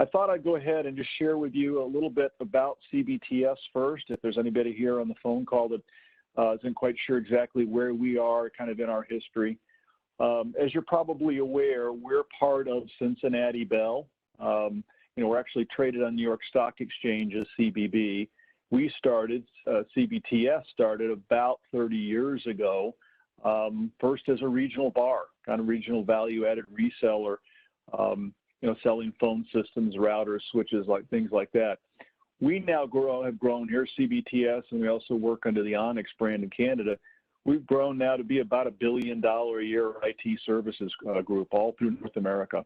I thought I'd go ahead and just share with you a little bit about CBTS first, if there's anybody here on the phone call that isn't quite sure exactly where we are kind of in our history. As you're probably aware, we're part of Cincinnati Bell. We're actually traded on New York Stock Exchange as CBB. We started, CBTS started about 30 years ago, first as a regional VAR, kind of regional value-added reseller, selling phone systems, routers, switches, like things like that. We now have grown here, CBTS, and we also work under the Onyx brand in Canada. We've grown now to be about $1 billion a year IT services group, all through North America.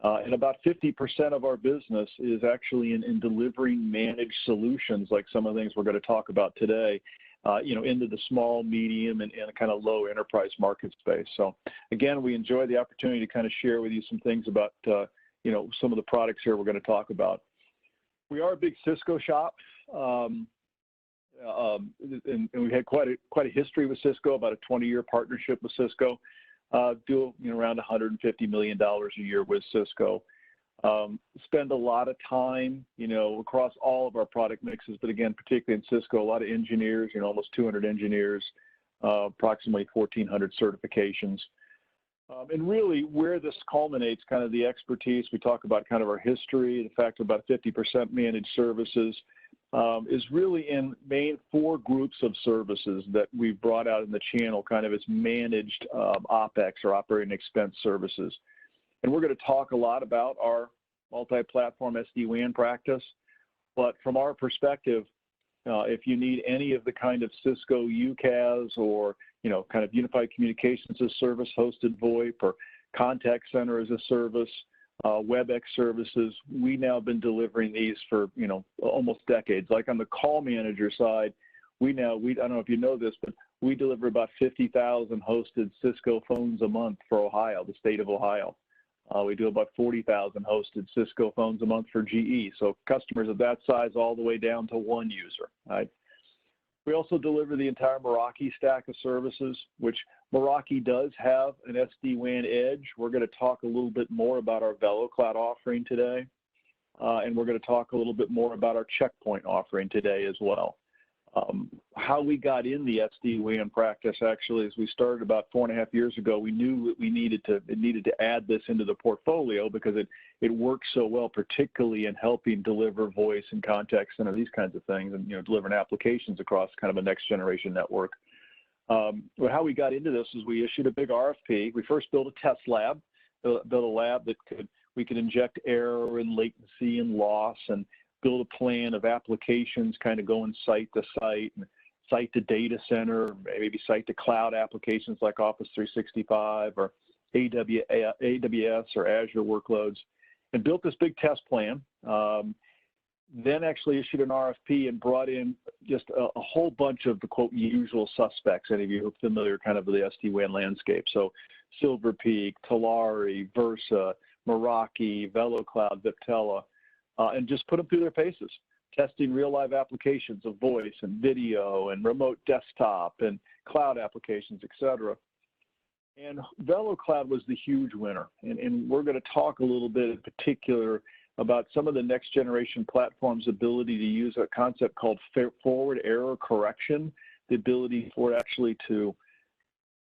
And about 50% of our business is actually in delivering managed solutions, like some of the things we're going to talk about today, into the small, medium, and kind of low enterprise market space. So again, we enjoy the opportunity to kind of share with you some things about, some of the products here we're going to talk about. We are a big Cisco shop, and we had quite a history with Cisco, about a 20-year partnership with Cisco. Do around $150 million a year with Cisco. Spend a lot of time, across all of our product mixes, but again, particularly in Cisco, a lot of engineers, almost 200 engineers, approximately 1,400 certifications. And really where this culminates, kind of the expertise, we talk about kind of our history, the fact about 50% managed services, is really in main 4 groups of services that we've brought out in the channel, kind of as managed OpEx or operating expense services. And we're going to talk a lot about our multi-platform SD-WAN practice, but from our perspective, if you need any of the kind of Cisco UCaaS or kind of unified communications as service, hosted VoIP, or contact center as a service, WebEx services, we now have been delivering these for almost decades. Like on the call manager side, I don't know if you know this, but we deliver about 50,000 hosted Cisco phones a month for Ohio, the state of Ohio. We do about 40,000 hosted Cisco phones a month for GE. So customers of that size all the way down to 1 user, right? We also deliver the entire Meraki stack of services, which Meraki does have an SD-WAN edge. We're going to talk a little bit more about our VeloCloud offering today, and we're going to talk a little bit more about our Checkpoint offering today as well. How we got in the SD-WAN practice actually is we started about 4.5 years ago. We knew that we needed to add this into the portfolio because it works so well, particularly in helping deliver voice and contact center, these kinds of things, and delivering applications across kind of a next generation network. But how we got into this is we issued a big RFP. We first built a test lab, built a lab that we could inject error and latency and loss and build a plan of applications, kind of going site to site, and site to data center, maybe site to cloud applications like Office 365 or AWS or Azure workloads, and built this big test plan. Then actually issued an RFP and brought in just a whole bunch of the quote usual suspects. Any of you are familiar kind of with the SD-WAN landscape. So Silver Peak, Talari, Versa, Meraki, VeloCloud, Viptela, and just put them through their paces, testing real live applications of voice and video and remote desktop and cloud applications, etc. And VeloCloud was the huge winner. And we're going to talk a little bit in particular about some of the next generation platforms' ability to use a concept called forward error correction, the ability for it actually to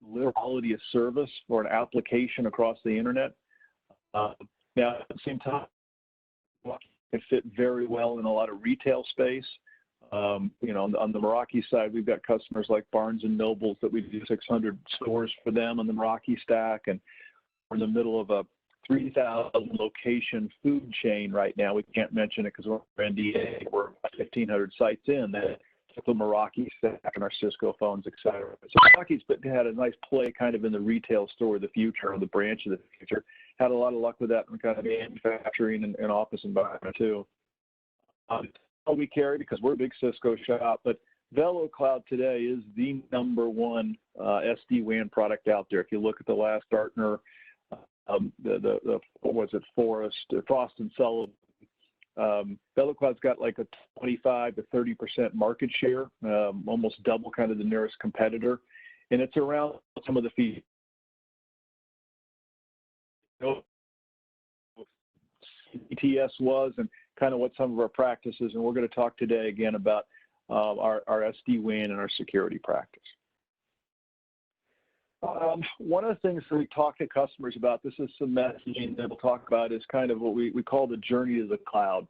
deliver quality of service for an application across the internet. Now, at the same time, it fit very well in a lot of retail space. On the Meraki side, we've got customers like Barnes and Nobles that we do 600 stores for them on the Meraki stack, and we're in the middle of a 3,000 location food chain right now. We can't mention it because we're NDA. We're 1,500 sites in that took the Meraki stack and our Cisco phones, etc. So Meraki's had a nice play kind of in the retail store of the future, or the branch of the future. Had a lot of luck with that in kind of manufacturing and office environment too. We carry because we're a big Cisco shop, but VeloCloud today is the #1 SD-WAN product out there. If you look at the last Gartner, Frost and Sullivan, VeloCloud's got like a 25 to 30% market share, almost double kind of the nearest competitor, and it's around some of the features. CBTS was and kind of what some of our practices, and we're going to talk today again about our SD-WAN and our security practice. One of the things that we talk to customers about, this is some messaging that we'll talk about, is kind of what we call the journey to the cloud.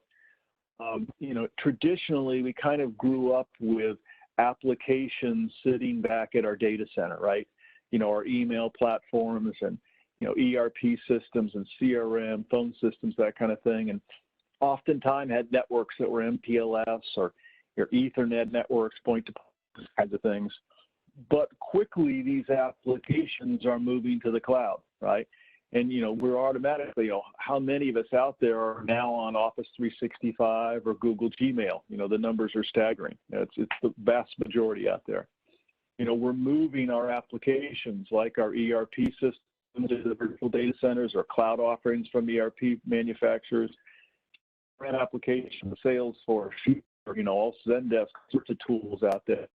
You know, traditionally, we kind of grew up with applications sitting back at our data center, right? You know, our email platforms and, you know, ERP systems and CRM, phone systems, that kind of thing. And oftentimes had networks that were MPLS or your Ethernet networks, point-to-point kinds of things. But quickly, these applications are moving to the cloud, right? And, you know, we're automatically, you know, how many of us out there are now on Office 365 or Google Gmail? You know, the numbers are staggering. It's the vast majority out there. You know, we're moving our applications like our ERP systems to the virtual data centers or cloud offerings from ERP manufacturers, applications, Salesforce, you know, all Zendesk, sorts of tools out there.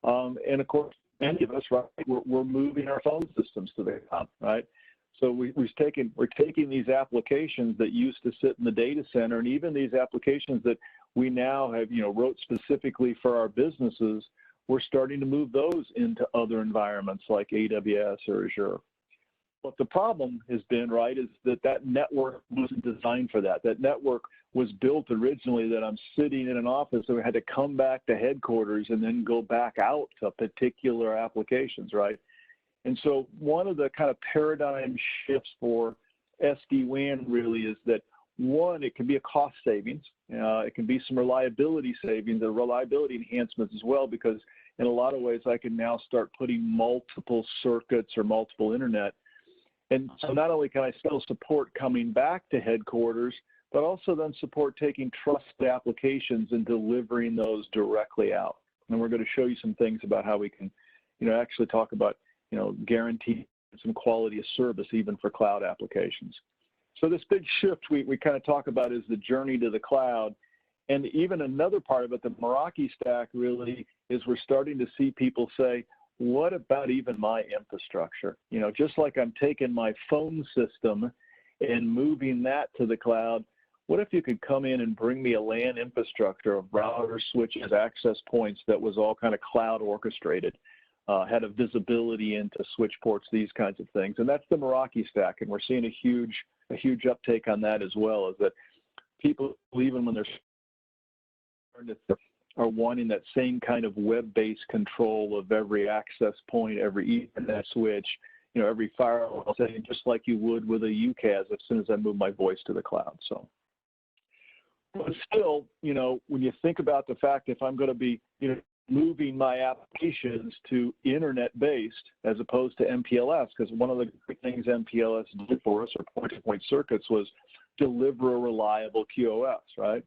And of course, many of us, right, we're moving our phone systems to the cloud, right? So we're taking these applications that used to sit in the data center, and even these applications that we now have, you know, wrote specifically for our businesses, we're starting to move those into other environments like AWS or Azure. But the problem has been, right, is that network wasn't designed for that. That network was built originally that I'm sitting in an office, so we had to come back to headquarters and then go back out to particular applications, right? And so one of the kind of paradigm shifts for SD-WAN really is that, one, it can be a cost savings. It can be some reliability savings, and reliability enhancements as well, because in a lot of ways I can now start putting multiple circuits or multiple internet. And so not only can I still support coming back to headquarters, but also then support taking trusted applications and delivering those directly out. And we're going to show you some things about how we can, you know, actually talk about, you know, guarantee some quality of service even for cloud applications. So this big shift we kind of talk about is the journey to the cloud. And even another part of it, the Meraki stack really is we're starting to see people say, what about even my infrastructure? You know, just like I'm taking my phone system and moving that to the cloud, what if you could come in and bring me a LAN infrastructure of routers, switches, access points that was all kind of cloud orchestrated, had a visibility into switch ports, these kinds of things. And that's the Meraki stack. And we're seeing a huge uptake on that as well, is that people, even when they're are wanting that same kind of web-based control of every access point, every Ethernet switch, you know, every firewall setting, just like you would with a UCAS as soon as I move my voice to the cloud. So, but still, you know, when you think about the fact if I'm going to be, you know, moving my applications to internet-based as opposed to MPLS, because one of the great things MPLS did for us, or point-to-point circuits, was deliver a reliable QoS, right?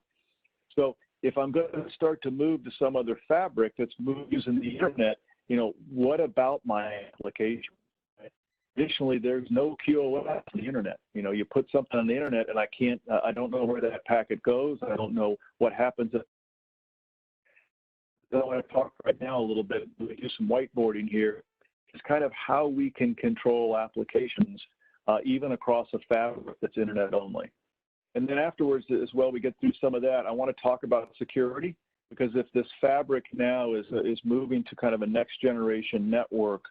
So if I'm going to start to move to some other fabric that's using the internet, you know, what about my application? Right? Additionally, there's no QoS on the internet. You know, you put something on the internet and I don't know where that packet goes. I don't know what happens. I want to talk right now a little bit, we do some whiteboarding here. It's kind of how we can control applications even across a fabric that's internet only. And then afterwards, as well, we get through some of that. I want to talk about security, because if this fabric now is moving to kind of a next generation network,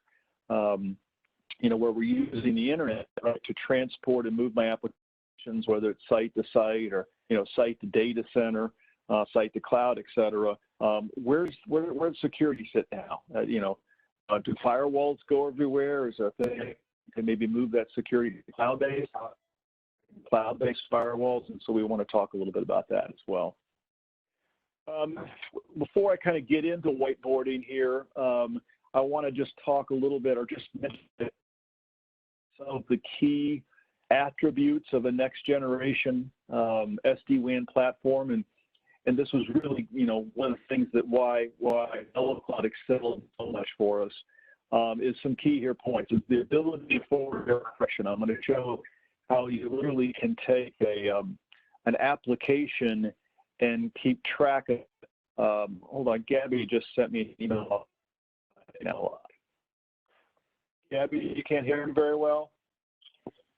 you know, where we're using the internet, right, to transport and move my applications, whether it's site to site or, you know, site to data center, site to cloud, et cetera, where does security sit now? You know, do firewalls go everywhere? Is there a thing that can maybe move that security to cloud-based firewalls? And so we want to talk a little bit about that as well. Before I kind of get into whiteboarding here, I want to just talk a little bit, or just mention some of the key attributes of a next generation SD-WAN platform. And this was really, you know, one of the things that why VeloCloud excelled so much for us is some key here points. Is the ability for verification. I'm going to show how you literally can take an application and keep track of. Hold on, Gabby just sent me an email. Gabby, you can't hear me very well?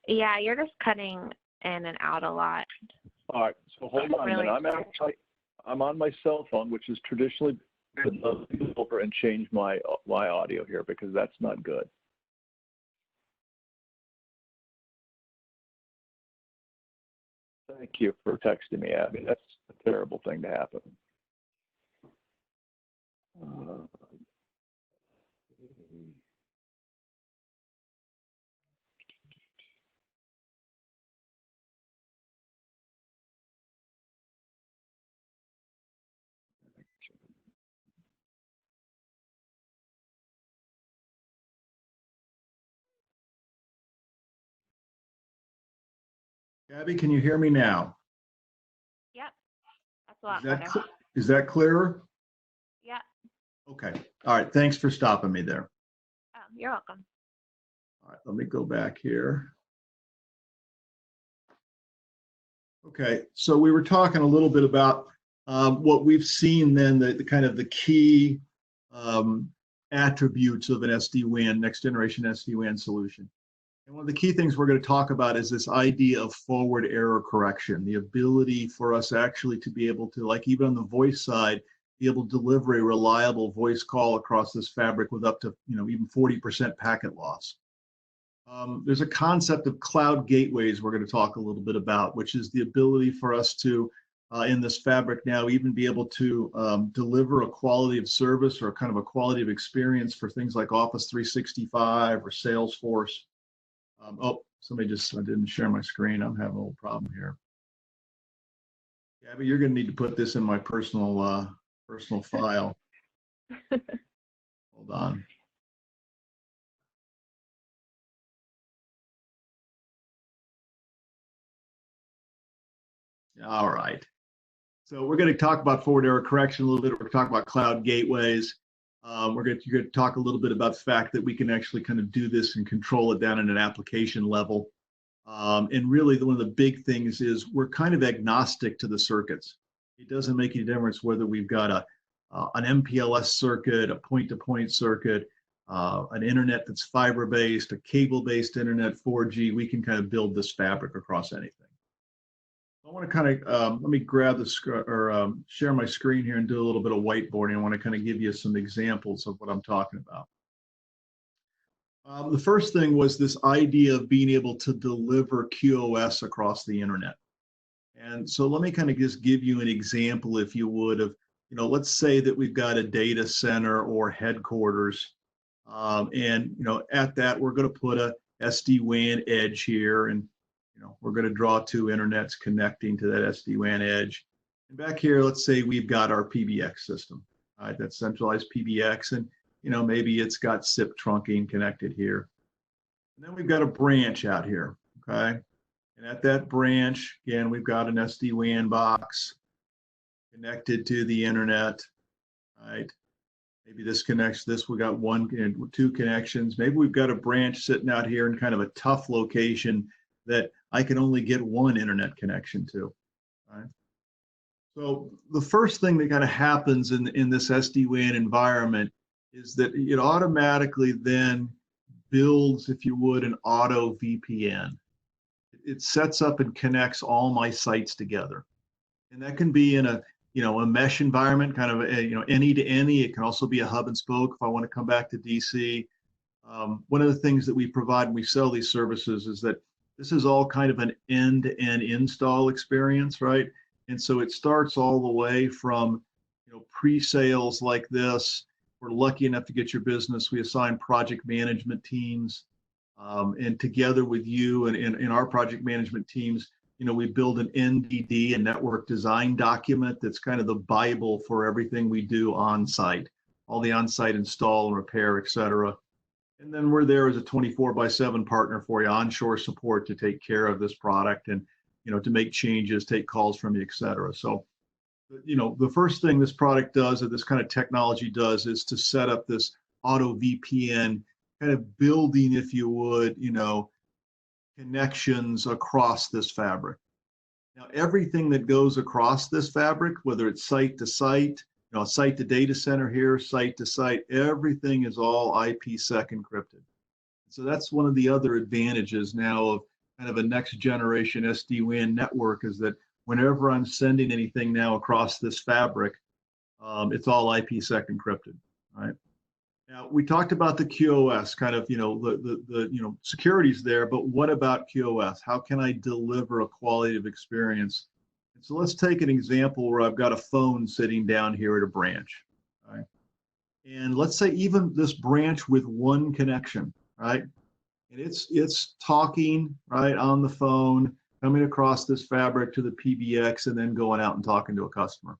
Yeah, you're just cutting in and out a lot. All right, so hold on a minute. I'm on my cell phone, which is traditionally good. Let me go over and change my audio here because that's not good. Thank you for texting me, Abby. That's a terrible thing to happen. Abby, can you hear me now? Yep, that's a lot better. Is that clearer? Yeah. Okay. All right. Thanks for stopping me there. Oh, you're welcome. All right. Let me go back here. Okay. So we were talking a little bit about what we've seen then, the kind of the key attributes of an SD-WAN, next generation SD-WAN solution. And one of the key things we're going to talk about is this idea of forward error correction, the ability for us actually to be able to, like even on the voice side, be able to deliver a reliable voice call across this fabric with up to, even 40% packet loss. There's a concept of cloud gateways we're going to talk a little bit about, which is the ability for us to, in this fabric now, even be able to deliver a quality of service or kind of a quality of experience for things like Office 365 or Salesforce. Oh, somebody I didn't share my screen. I'm having a little problem here. Gabby, you're going to need to put this in my personal file. Hold on. All right. So we're going to talk about forward error correction a little bit. We're going to talk about cloud gateways. You're going to talk a little bit about the fact that we can actually kind of do this and control it down at an application level. And really, one of the big things is we're kind of agnostic to the circuits. It doesn't make any difference whether we've got an MPLS circuit, a point-to-point circuit, an internet that's fiber-based, a cable-based internet, 4G. We can kind of build this fabric across anything. I want to kind of, let me grab the share my screen here and do a little bit of whiteboarding. I want to kind of give you some examples of what I'm talking about. The first thing was this idea of being able to deliver QoS across the internet. And so let me kind of just give you an example, if you would, of, let's say that we've got a data center or headquarters. And, at that, we're going to put a SD-WAN edge here. And we're going to draw two internets connecting to that SD-WAN edge. And back here, let's say we've got our PBX system, right? That's centralized PBX, and maybe it's got SIP trunking connected here. And then we've got a branch out here, okay? And at that branch, again, we've got an SD-WAN box connected to the internet, right? Maybe this connects this. We got two connections. Maybe we've got a branch sitting out here in kind of a tough location that I can only get one internet connection to, right? So the first thing that kind of happens in this SD-WAN environment is that it automatically then builds, if you would, an auto VPN. It sets up and connects all my sites together. And that can be in a mesh environment, kind of any to any. It can also be a hub and spoke if I want to come back to DC. One of the things that we provide when we sell these services is that this is all kind of an end-to-end install experience, right? And so it starts all the way from, pre-sales like this. We're lucky enough to get your business. We assign project management teams, and together with you and in our project management teams, we build an NDD, a network design document that's kind of the Bible for everything we do on site, all the on-site install and repair, et cetera. And then we're there as a 24/7 partner for you, onshore support to take care of this product and, to make changes, take calls from you, et cetera. So, the first thing this product does, or this kind of technology does, is to set up this auto VPN kind of building, if you would, connections across this fabric. Now, everything that goes across this fabric, whether it's site to site, site to data center here, site to site, everything is all IPsec encrypted. So that's one of the other advantages now of kind of a next generation SD-WAN network, is that whenever I'm sending anything now across this fabric, it's all IPsec encrypted, right? Now, we talked about the QoS, kind of, the security's there, but what about QoS? How can I deliver a quality of experience? And so let's take an example where I've got a phone sitting down here at a branch, right? And let's say even this branch with one connection, right? And it's talking, right, on the phone, coming across this fabric to the PBX and then going out and talking to a customer.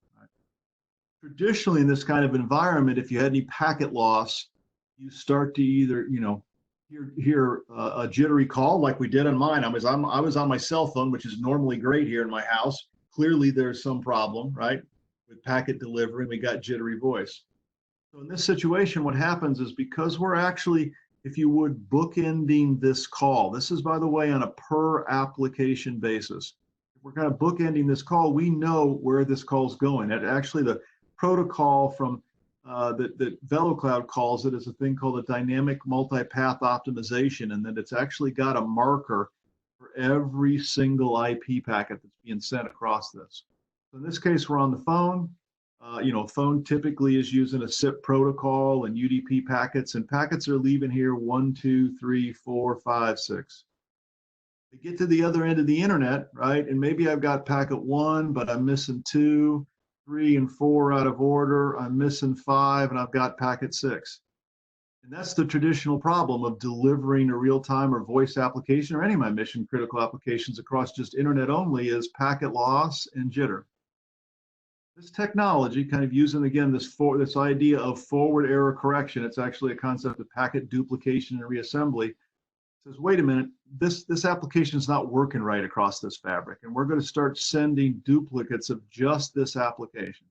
Traditionally, in this kind of environment, if you had any packet loss, you start to either, hear a jittery call like we did on mine. I was on my cell phone, which is normally great here in my house. Clearly, there's some problem, right, with packet delivery. We got jittery voice. So in this situation, what happens is because we're actually, if you would, bookending this call. This is, by the way, on a per application basis. If we're kind of bookending this call, we know where this call is going. And actually, the protocol from that VeloCloud calls it is a thing called a dynamic multipath optimization, and that it's actually got a marker for every single IP packet that's being sent across this. So in this case, we're on the phone. Phone typically is using a SIP protocol and UDP packets, and packets are leaving here 1, 2, 3, 4, 5, 6. They get to the other end of the internet, right? And maybe I've got packet 1, but I'm missing 2, 3, and 4 out of order. I'm missing 5, and I've got packet 6. And that's the traditional problem of delivering a real-time or voice application or any of my mission-critical applications across just internet only is packet loss and jitter. This technology, kind of using, again, this idea of forward error correction, it's actually a concept of packet duplication and reassembly, says, wait a minute, this application is not working right across this fabric, and we're going to start sending duplicates of just this application.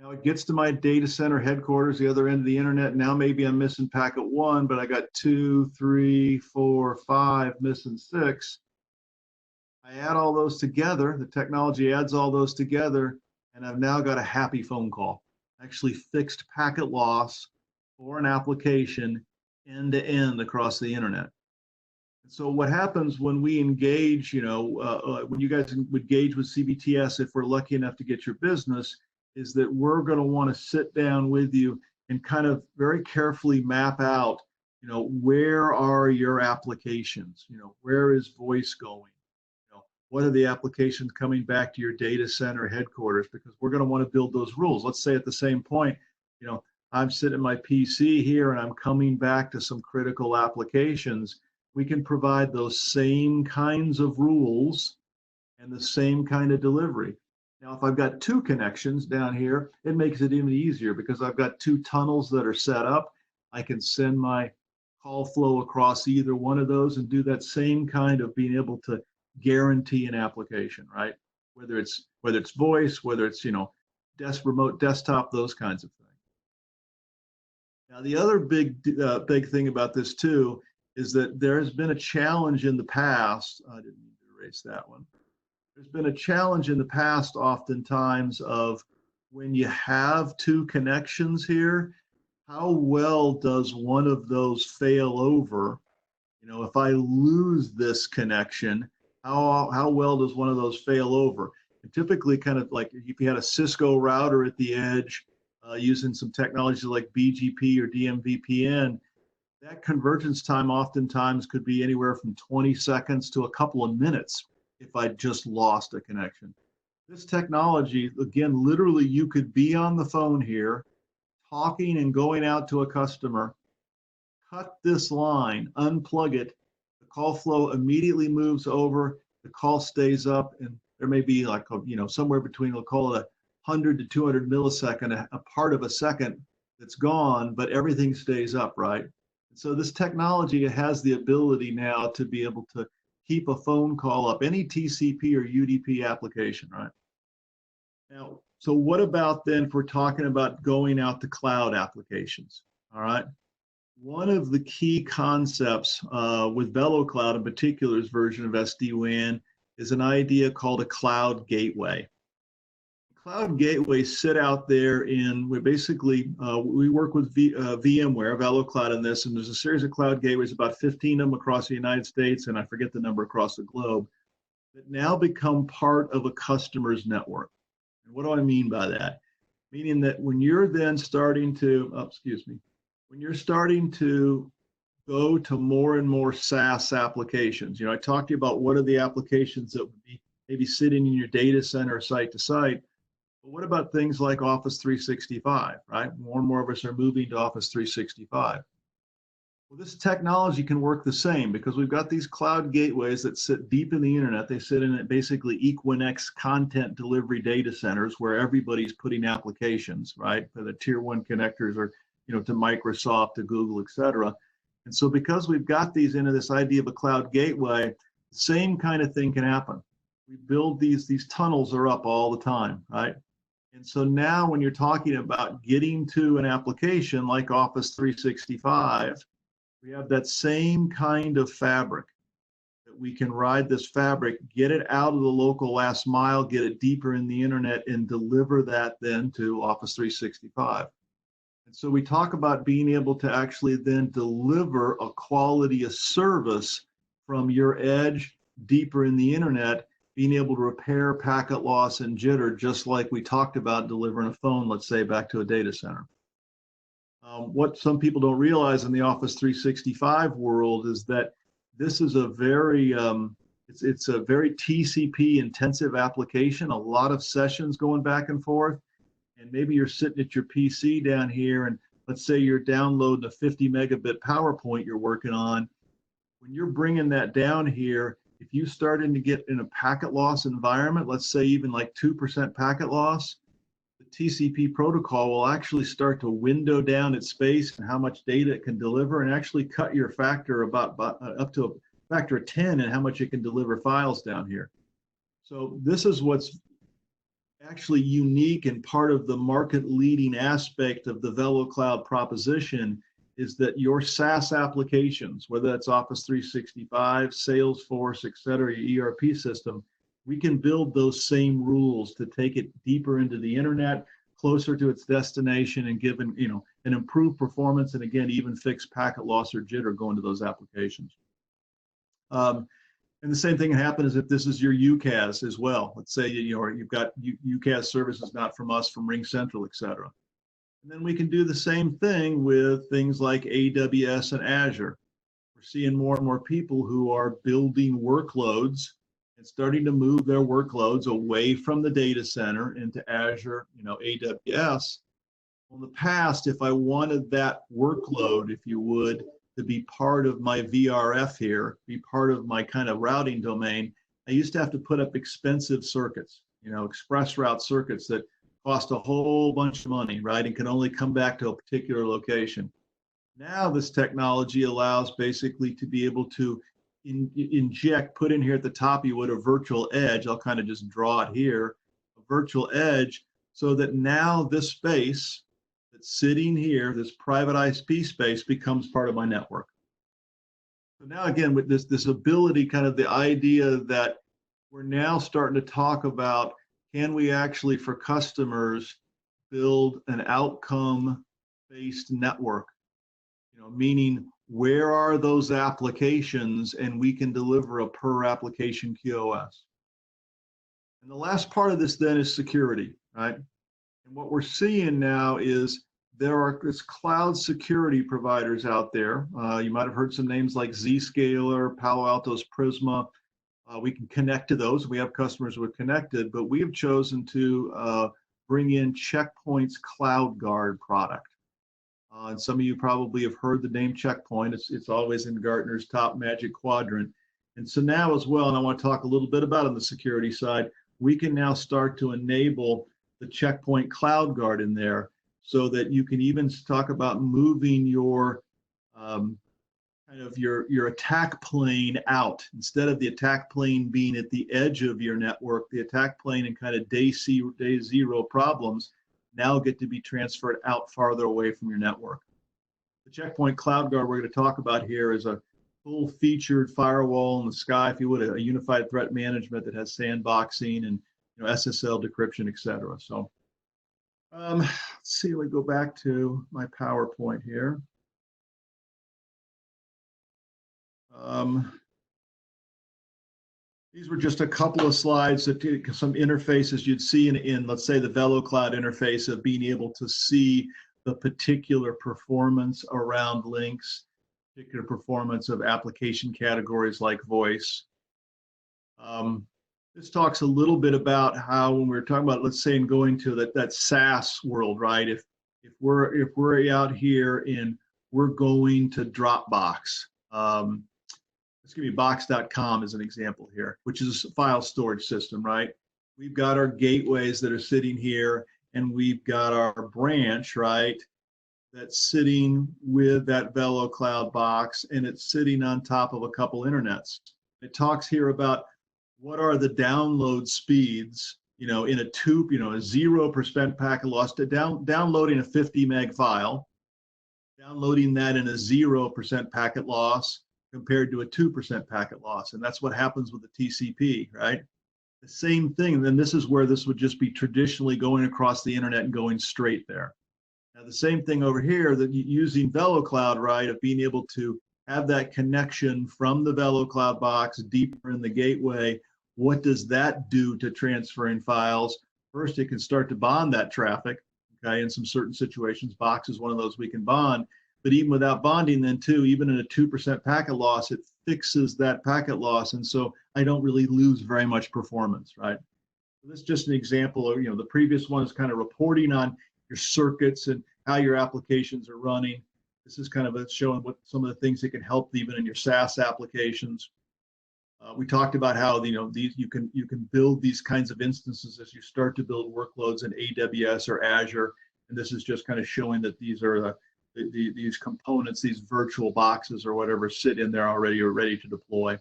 Now it gets to my data center headquarters, the other end of the internet. Now maybe I'm missing packet 1, but I got 2, 3, 4, 5, missing 6. I add all those together, the technology adds all those together, and I've now got a happy phone call. Actually fixed packet loss for an application end to end across the internet. And so what happens when we engage, when you guys engage with CBTS, if we're lucky enough to get your business, is that we're going to want to sit down with you and kind of very carefully map out, where are your applications? Where is voice going? What are the applications coming back to your data center headquarters? Because we're going to want to build those rules. Let's say at the same point, I'm sitting at my PC here and I'm coming back to some critical applications. We can provide those same kinds of rules and the same kind of delivery. Now, if I've got 2 connections down here, it makes it even easier because I've got 2 tunnels that are set up. I can send my call flow across either one of those and do that same kind of being able to guarantee an application, right? Whether it's voice, whether it's remote desktop, those kinds of things. Now the other big thing about this too is that there has been a challenge in the past. I didn't need to erase that one. There's been a challenge in the past, oftentimes, of when you have 2 connections here, how well does one of those fail over? If I lose this connection, how well does one of those fail over? And typically, kind of like if you had a Cisco router at the edge using some technologies like BGP or DMVPN, that convergence time oftentimes could be anywhere from 20 seconds to a couple of minutes if I just lost a connection. This technology, again, literally you could be on the phone here, talking and going out to a customer, cut this line, unplug it, call flow immediately moves over, the call stays up, and there may be like, somewhere between, we'll call it 100 to 200 millisecond, a part of a second that's gone, but everything stays up, right? And so this technology has the ability now to be able to keep a phone call up, any TCP or UDP application, right? Now, so what about then if we're talking about going out to cloud applications, all right? One of the key concepts with VeloCloud in particular's version of SD-WAN is an idea called a cloud gateway. Cloud gateways sit out there we work with VMware, VeloCloud in this, and there's a series of cloud gateways, about 15 of them across the United States, and I forget the number across the globe. that now become part of a customer's network. And what do I mean by that? Meaning that when you're then starting to, when you're starting to go to more and more SaaS applications, I talked to you about what are the applications that would be maybe sitting in your data center site to site. But what about things like Office 365, right? More and more of us are moving to Office 365. Well, this technology can work the same because we've got these cloud gateways that sit deep in the internet. They sit in basically Equinix content delivery data centers where everybody's putting applications, right? For the tier one connectors or, to Microsoft, to Google, et cetera. And so because we've got these into this idea of a cloud gateway, the same kind of thing can happen. We build these tunnels are up all the time, right? And so now when you're talking about getting to an application like Office 365, we have that same kind of fabric that we can ride this fabric, get it out of the local last mile, get it deeper in the internet, and deliver that then to Office 365. And so we talk about being able to actually then deliver a quality of service from your edge deeper in the internet, being able to repair packet loss and jitter, just like we talked about delivering a phone, let's say, back to a data center. What some people don't realize in the Office 365 world is that this is a very, it's a very TCP intensive application, a lot of sessions going back and forth. And maybe you're sitting at your PC down here and let's say you're downloading a 50 megabit PowerPoint you're working on. When you're bringing that down here, if you starting to get in a packet loss environment, let's say even like 2% packet loss, the TCP protocol will actually start to window down its space and how much data it can deliver and actually cut your factor up to a factor of 10 and how much it can deliver files down here. So this is what's actually unique and part of the market leading aspect of the VeloCloud proposition is that your SaaS applications, whether that's Office 365, Salesforce, et cetera, your ERP system, we can build those same rules to take it deeper into the internet, closer to its destination, and give an improved performance, and again, even fix packet loss or jitter going to those applications. And the same thing can happen as if this is your UCAS as well. Let's say you've got UCAS services not from us, from RingCentral, et cetera. And then we can do the same thing with things like AWS and Azure. We're seeing more and more people who are building workloads and starting to move their workloads away from the data center into Azure, AWS. Well, in the past, if I wanted that workload, if you would, to be part of my VRF here, be part of my kind of routing domain, I used to have to put up expensive circuits, express route circuits that cost a whole bunch of money, right? And can only come back to a particular location. Now this technology allows basically to be able to inject, put in here at the top, you would a virtual edge. I'll kind of just draw it here, a virtual edge, so that now this space that's sitting here, this private ISP space, becomes part of my network. So now again, with this ability, kind of the idea that we're now starting to talk about, can we actually, for customers, build an outcome-based network? Meaning where are those applications, and we can deliver a per application QoS. And the last part of this then is security, right? And what we're seeing now is there are cloud security providers out there. You might have heard some names like Zscaler, Palo Alto's Prisma. We can connect to those. We have customers who are connected, but we have chosen to bring in Checkpoint's Cloud Guard product. And some of you probably have heard the name Checkpoint. It's always in Gartner's top magic quadrant. And so now as well, and I want to talk a little bit about on the security side, we can now start to enable the Checkpoint Cloud Guard in there so that you can even talk about moving your kind of your attack plane out. Instead of the attack plane being at the edge of your network, the attack plane and kind of day zero problems now get to be transferred out farther away from your network. The Checkpoint Cloud Guard we're going to talk about here is a full featured firewall in the sky, if you would, a unified threat management that has sandboxing and SSL decryption, et cetera. So let's see, we go back to my PowerPoint here. These were just a couple of slides that some interfaces you'd see in, let's say, the VeloCloud interface of being able to see the particular performance around links, particular performance of application categories like voice. This talks a little bit about how when we're talking about, let's say, in going to that SaaS world, right? If we're out here and we're going to Dropbox, let's give you box.com as an example here, which is a file storage system, right? We've got our gateways that are sitting here, and we've got our branch, right, that's sitting with that VeloCloud box, and it's sitting on top of a couple internets. It talks here about what are the download speeds, in a 0% packet loss to downloading a 50 meg file, downloading that in a 0% packet loss compared to a 2% packet loss. And that's what happens with the TCP, right? The same thing. Then this is where this would just be traditionally going across the internet and going straight there. Now, the same thing over here, that using VeloCloud, right, of being able to have that connection from the VeloCloud box deeper in the gateway. What does that do to transferring files? First, it can start to bond that traffic, okay? In some certain situations, box is one of those we can bond. But even without bonding, then too, even in a 2% packet loss, it fixes that packet loss. And so I don't really lose very much performance, right? So this is just an example of, the previous one is kind of reporting on your circuits and how your applications are running. This is kind of showing what some of the things that can help even in your SaaS applications. We talked about how these you can build these kinds of instances as you start to build workloads in AWS or Azure, and this is just kind of showing that these are these components, these virtual boxes or whatever, sit in there already or ready to deploy.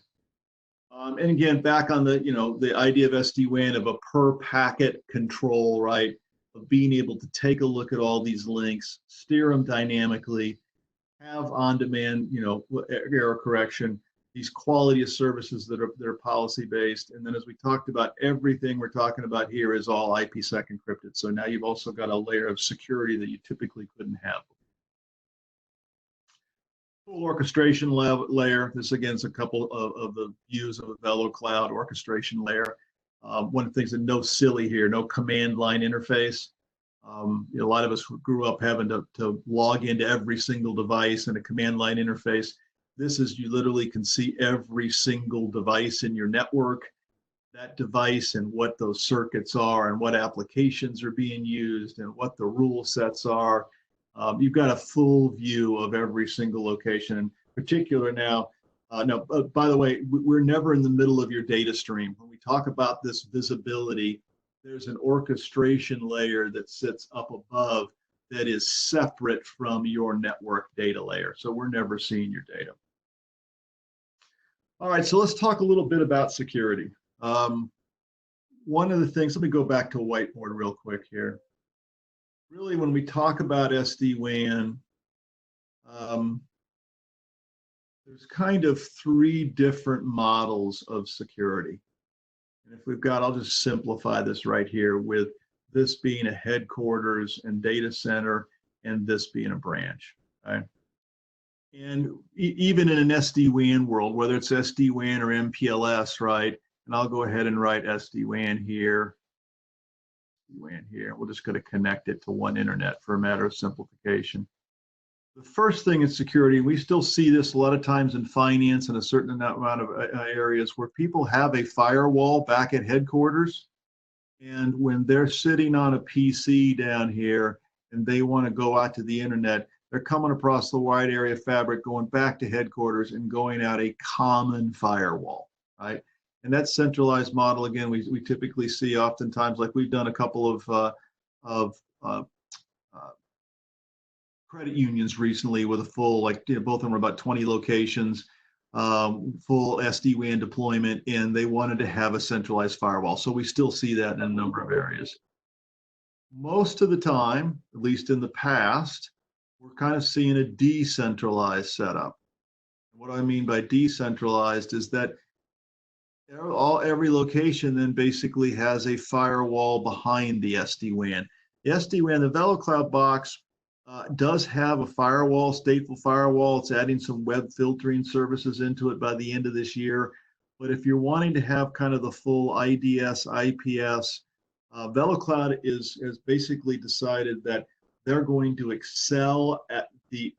And again, back on the idea of SD-WAN of a per packet control, right? Of being able to take a look at all these links, steer them dynamically, have on-demand, error correction, these quality of services that are policy-based. And then as we talked about, everything we're talking about here is all IPsec encrypted. So now you've also got a layer of security that you typically couldn't have. Full orchestration layer. This again is a couple of the views of a VeloCloud orchestration layer. One of the things that no silly here, no command line interface. A lot of us grew up having to log into every single device in a command line interface. This is, you literally can see every single device in your network, that device and what those circuits are and what applications are being used and what the rule sets are. You've got a full view of every single location. In particular now, by the way, we're never in the middle of your data stream. When we talk about this visibility, there's an orchestration layer that sits up above that is separate from your network data layer. So we're never seeing your data. All right, so let's talk a little bit about security. One of the things, let me go back to a whiteboard real quick here. Really, when we talk about SD-WAN, there's kind of three different models of security. And if we've got, I'll just simplify this right here with this being a headquarters and data center and this being a branch, right? And even in an SD-WAN world, whether it's SD-WAN or MPLS, right? And I'll go ahead and write SD-WAN here. SD-WAN here. We're just going to connect it to one internet for a matter of simplification. The first thing is security. We still see this a lot of times in finance and a certain amount of areas where people have a firewall back at headquarters. And when they're sitting on a PC down here and they want to go out to the internet, they're coming across the wide area fabric, going back to headquarters and going out a common firewall, right? And that centralized model, again, we typically see oftentimes, like we've done a couple of credit unions recently with a full, both of them are about 20 locations, full SD-WAN deployment, and they wanted to have a centralized firewall. So we still see that in a number of areas. Most of the time, at least in the past, we're kind of seeing a decentralized setup. What I mean by decentralized is that every location then basically has a firewall behind the SD-WAN. The SD-WAN, the VeloCloud box, does have a firewall, stateful firewall. It's adding some web filtering services into it by the end of this year. But if you're wanting to have kind of the full IDS, IPS, VeloCloud has basically decided that they're going to excel at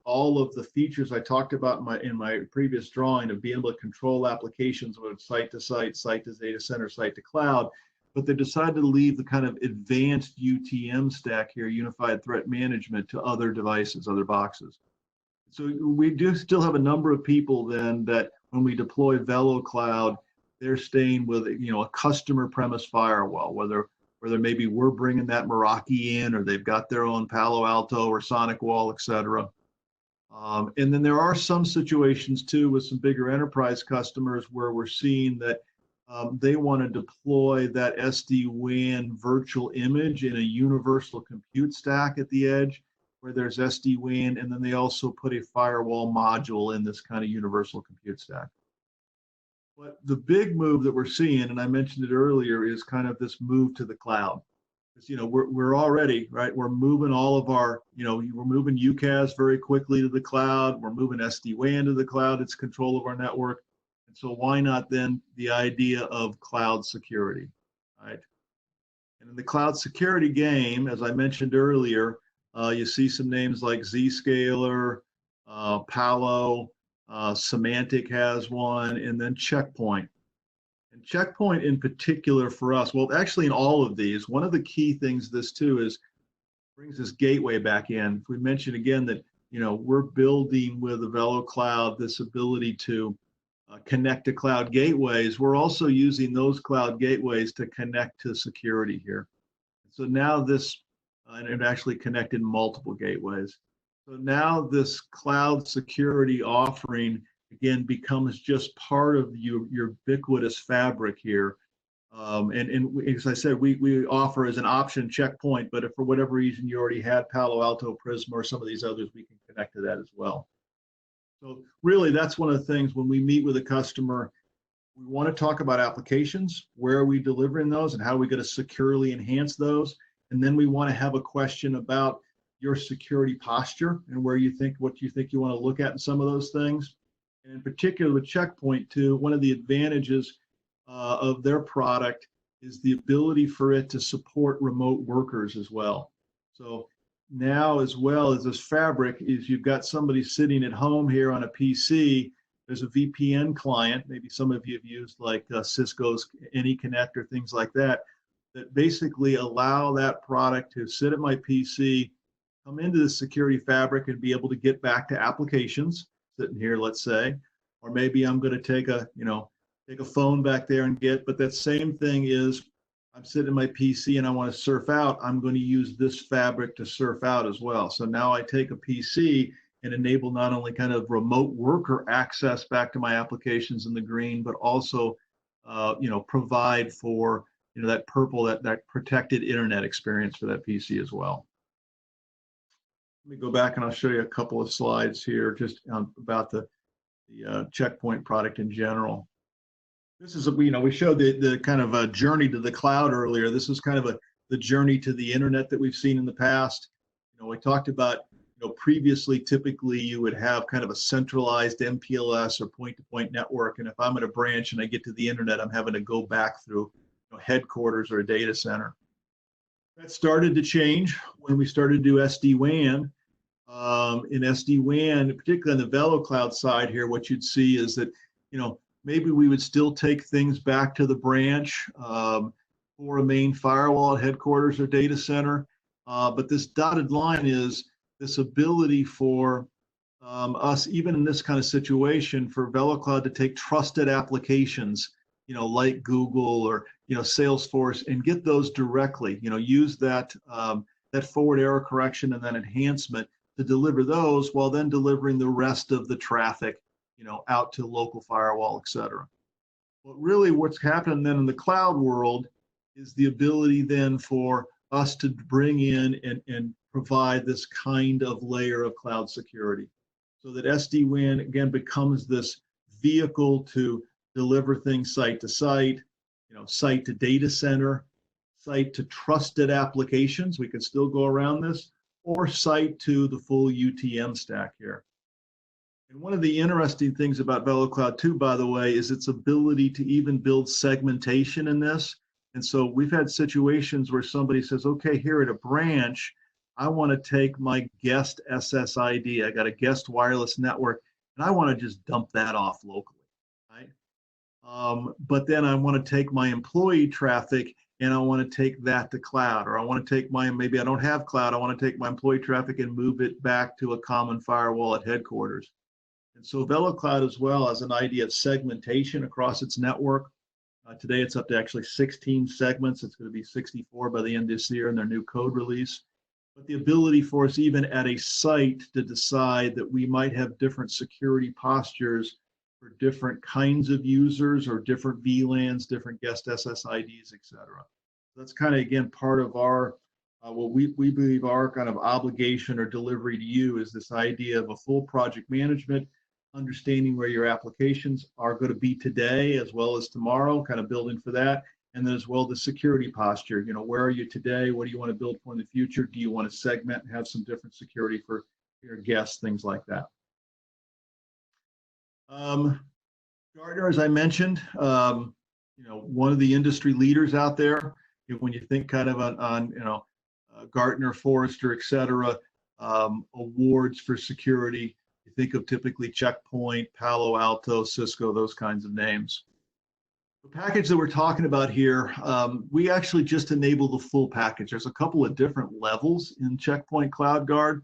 all of the features I talked about in my previous drawing of being able to control applications with site to site, site to data center, site to cloud. But they decided to leave the kind of advanced UTM stack here, Unified Threat Management, to other devices, other boxes. So we do still have a number of people then that when we deploy VeloCloud, they're staying with a customer premise firewall, whether maybe we're bringing that Meraki in, or they've got their own Palo Alto or SonicWall, et cetera. And then there are some situations too with some bigger enterprise customers where we're seeing that they want to deploy that SD-WAN virtual image in a universal compute stack at the edge, where there's SD-WAN, and then they also put a firewall module in this kind of universal compute stack. But the big move that we're seeing, and I mentioned it earlier, is kind of this move to the cloud. Because we're already, right, we're moving all of our, we're moving UCAS very quickly to the cloud. We're moving SD-WAN to the cloud. It's control of our network. And so why not then the idea of cloud security, right? And in the cloud security game, as I mentioned earlier, you see some names like Zscaler, Palo, Symantec has one, and then Checkpoint. And Checkpoint in particular for us, well, actually in all of these, one of the key things this too is brings this gateway back in. If we mention again that, we're building with the VeloCloud this ability to connect to cloud gateways, we're also using those cloud gateways to connect to security here. So now this, and it actually connected multiple gateways. So now this cloud security offering, again, becomes just part of your ubiquitous fabric here. And as I said, we offer as an option Checkpoint, but if for whatever reason you already had Palo Alto, Prisma, or some of these others, we can connect to that as well. So really, that's one of the things when we meet with a customer, we want to talk about applications, where are we delivering those, and how are we going to securely enhance those. And then we want to have a question about your security posture and what you think you want to look at in some of those things. And in particular with Checkpoint too, one of the advantages of their product is the ability for it to support remote workers as well. So now, as well as this fabric, is you've got somebody sitting at home here on a PC, there's a VPN client, maybe some of you have used like Cisco's AnyConnect or things like that, that basically allow that product to sit at my PC, come into the security fabric and be able to get back to applications sitting here, let's say, or maybe I'm going to take a phone back there and but that same thing is I'm sitting in my PC and I want to surf out, I'm going to use this fabric to surf out as well. So now I take a PC and enable not only kind of remote worker access back to my applications in the green, but also, provide for, that purple, that protected internet experience for that PC as well. Let me go back and I'll show you a couple of slides here just about the Checkpoint product in general. This is, we showed the kind of a journey to the cloud earlier. This is kind of the journey to the internet that we've seen in the past. We talked about, previously, typically you would have kind of a centralized MPLS or point-to-point network. And if I'm at a branch and I get to the internet, I'm having to go back through headquarters or a data center. That started to change when we started to do SD-WAN. In SD-WAN, particularly on the VeloCloud side here, what you'd see is that, maybe we would still take things back to the branch for a main firewall at headquarters or data center. But this dotted line is this ability for us, even in this kind of situation, for VeloCloud to take trusted applications, like Google or, Salesforce, and get those directly, use that forward error correction and that enhancement to deliver those while then delivering the rest of the traffic, out to local firewall, et cetera. But really what's happened then in the cloud world is the ability then for us to bring in and provide this kind of layer of cloud security. So that SD-WAN, again, becomes this vehicle to deliver things site to site, site to data center, site to trusted applications. We could still go around this, or site to the full UTM stack here. And one of the interesting things about VeloCloud 2, by the way, is its ability to even build segmentation in this. And so we've had situations where somebody says, okay, here at a branch, I want to take my guest SSID. I got a guest wireless network, and I want to just dump that off locally, right? But then I want to take my employee traffic and I want to take that to cloud, or I want to take maybe I don't have cloud, I want to take my employee traffic and move it back to a common firewall at headquarters. And so VeloCloud as well has an idea of segmentation across its network. Today it's up to actually 16 segments. It's going to be 64 by the end of this year in their new code release. But the ability for us even at a site to decide that we might have different security postures for different kinds of users or different VLANs, different guest SSIDs, et cetera. That's kind of, again, part of our, what we believe our kind of obligation or delivery to you is this idea of a full project management, understanding where your applications are going to be today as well as tomorrow, kind of building for that. And then as well, the security posture, you know, where are you today? What do you want to build for in the future? Do you want to segment and have some different security for your guests, things like that? Gartner, as I mentioned, you know, one of the industry leaders out there, when you think kind of on you know, Gartner, Forrester, et cetera, awards for security, you think of typically Checkpoint, Palo Alto, Cisco, those kinds of names. The package that we're talking about here, we actually just enable the full package. There's a couple of different levels in Checkpoint CloudGuard.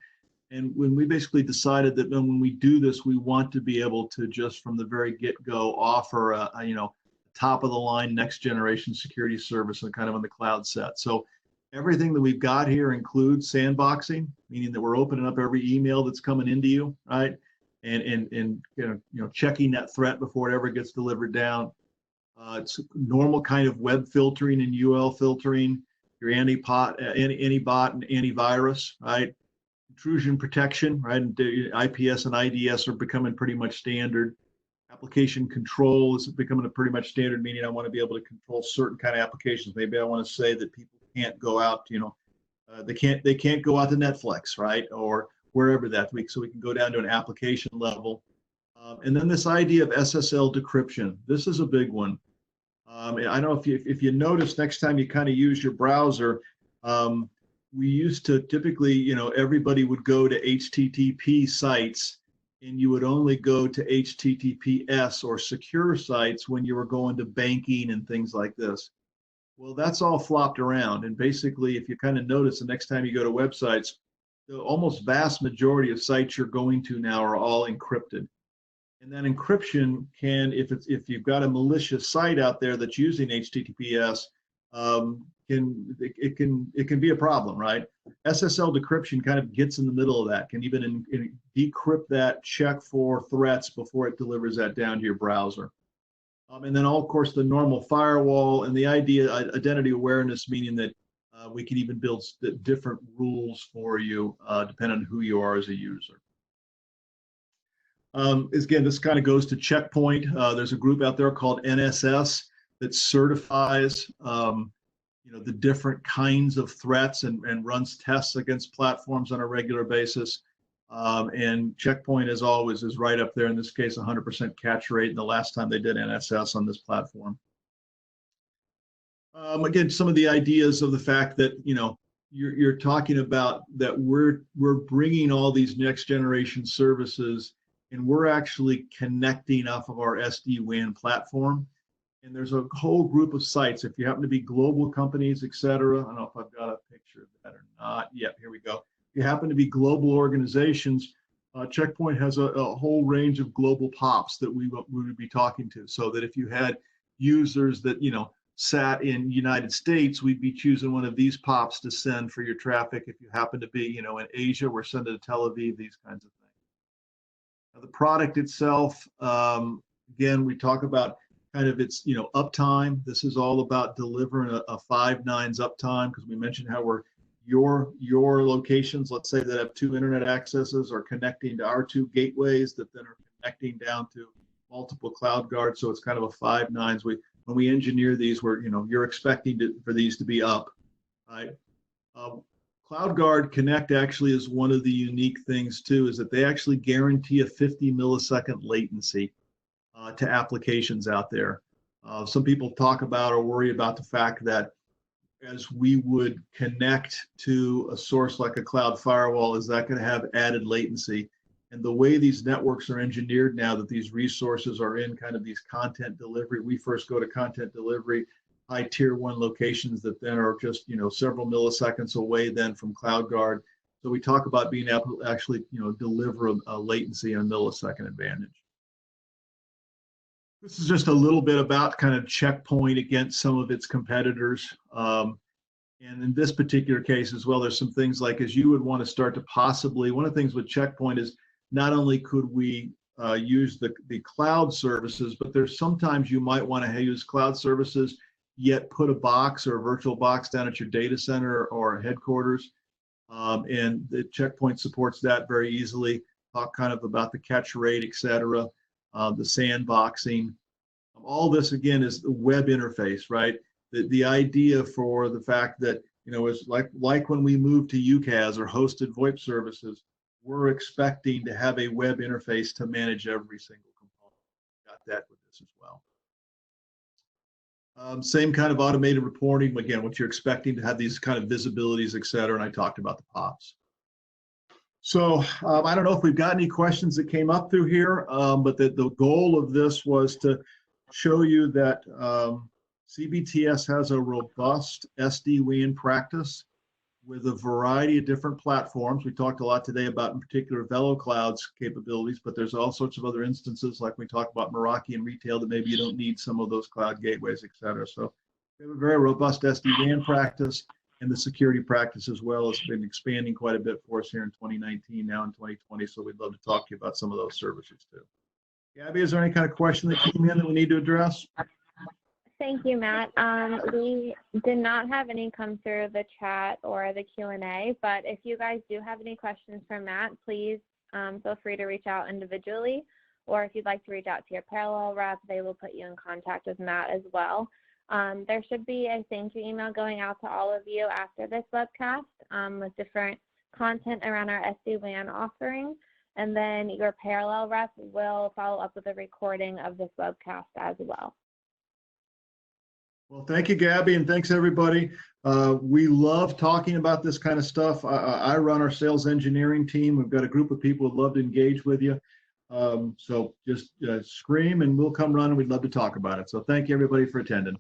And when we basically decided that when we do this, we want to be able to just from the very get-go offer a you know, top of the line next generation security service and kind of on the cloud set. So everything that we've got here includes sandboxing, meaning that we're opening up every email that's coming into you, right? And you know, checking that threat before it ever gets delivered down. It's normal kind of web filtering and UL filtering, your anti-bot and antivirus, right? Intrusion protection, right? And IPS and IDS are becoming pretty much standard. Application control is becoming a pretty much standard, meaning I want to be able to control certain kind of applications. Maybe I want to say that people can't go out, you know, they can't go out to Netflix, right? Or wherever that week. So we can go down to an application level. And then this idea of SSL decryption. This is a big one. I don't know if you notice next time you kind of use your browser, we used to typically, you know, everybody would go to HTTP sites and you would only go to HTTPS or secure sites when you were going to banking and things like this. Well, that's all flopped around. And basically, if you kind of notice the next time you go to websites, the almost vast majority of sites you're going to now are all encrypted. And that encryption can, if you've got a malicious site out there that's using HTTPS, it can be a problem, right? SSL decryption kind of gets in the middle of that, can even decrypt that, check for threats before it delivers that down to your browser. And then, of course, the normal firewall and the idea identity awareness, meaning that we can even build different rules for you depending on who you are as a user. Again, this kind of goes to Checkpoint. There's a group out there called NSS that certifies you know, the different kinds of threats and runs tests against platforms on a regular basis. And Checkpoint, as always, is right up there. In this case, 100% catch rate. And the last time they did NSS on this platform. Again, some of the ideas of the fact that, you know, you're talking about that we're bringing all these next generation services and we're actually connecting off of our SD-WAN platform. And there's a whole group of sites. If you happen to be global companies, et cetera, I don't know if I've got a picture of that or not. Yep, here we go. If you happen to be global organizations, Checkpoint has a whole range of global POPs that we would be talking to. So that if you had users that, you know, sat in United States, we'd be choosing one of these POPs to send for your traffic. If you happen to be, you know, in Asia, we're sending to Tel Aviv, these kinds of things. Now, the product itself, again, we talk about kind of its, you know, uptime. This is all about delivering a 5 nines uptime, because we mentioned how we're your locations, let's say that have 2 internet accesses, are connecting to our 2 gateways that then are connecting down to multiple CloudGuard. So it's kind of a 5 nines. When we engineer these, we're, you know, you're expecting for these to be up, right? CloudGuard Connect actually is one of the unique things too, is that they actually guarantee a 50 millisecond latency to applications out there. Some people talk about or worry about the fact that as we would connect to a source like a cloud firewall, is that going to have added latency? And the way these networks are engineered now, that these resources are in kind of these content delivery, we first go to content delivery, high tier 1 locations that then are just, you know, several milliseconds away then from CloudGuard. So we talk about being able to actually, you know, deliver a latency and a millisecond advantage. This is just a little bit about kind of Checkpoint against some of its competitors. And in this particular case as well, there's some things like, as you would want to start to possibly, one of the things with Checkpoint is not only could we use the cloud services, but there's sometimes you might want to use cloud services, yet put a box or a virtual box down at your data center or headquarters. And the Checkpoint supports that very easily. Talk kind of about the catch rate, et cetera, the sandboxing. All this, again, is the web interface, right? The idea for the fact that, you know, is like when we moved to UCAS or hosted VoIP services, we're expecting to have a web interface to manage every single component. Got that with this as well. Same kind of automated reporting, again, what you're expecting to have these kind of visibilities, et cetera, and I talked about the POPs. So I don't know if we've got any questions that came up through here, but the goal of this was to show you that CBTS has a robust SD-WAN practice with a variety of different platforms. We talked a lot today about, in particular, VeloCloud's capabilities, but there's all sorts of other instances, like we talked about Meraki and retail, that maybe you don't need some of those cloud gateways, et cetera. So we have a very robust SD-WAN practice, and the security practice as well has been expanding quite a bit for us here in 2019, now in 2020. So we'd love to talk to you about some of those services too. Gabby, is there any kind of question that came in that we need to address? Thank you, Matt. We did not have any come through the chat or the Q&A, but if you guys do have any questions for Matt, please feel free to reach out individually, or if you'd like to reach out to your Parallel rep, they will put you in contact with Matt as well. There should be a thank you email going out to all of you after this webcast with different content around our SD-WAN offering, and then your Parallel rep will follow up with a recording of this webcast as well. Well, thank you, Gabby, and thanks, everybody. We love talking about this kind of stuff. I run our sales engineering team. We've got a group of people who'd love to engage with you. So just scream, and we'll come run, and we'd love to talk about it. So thank you, everybody, for attending.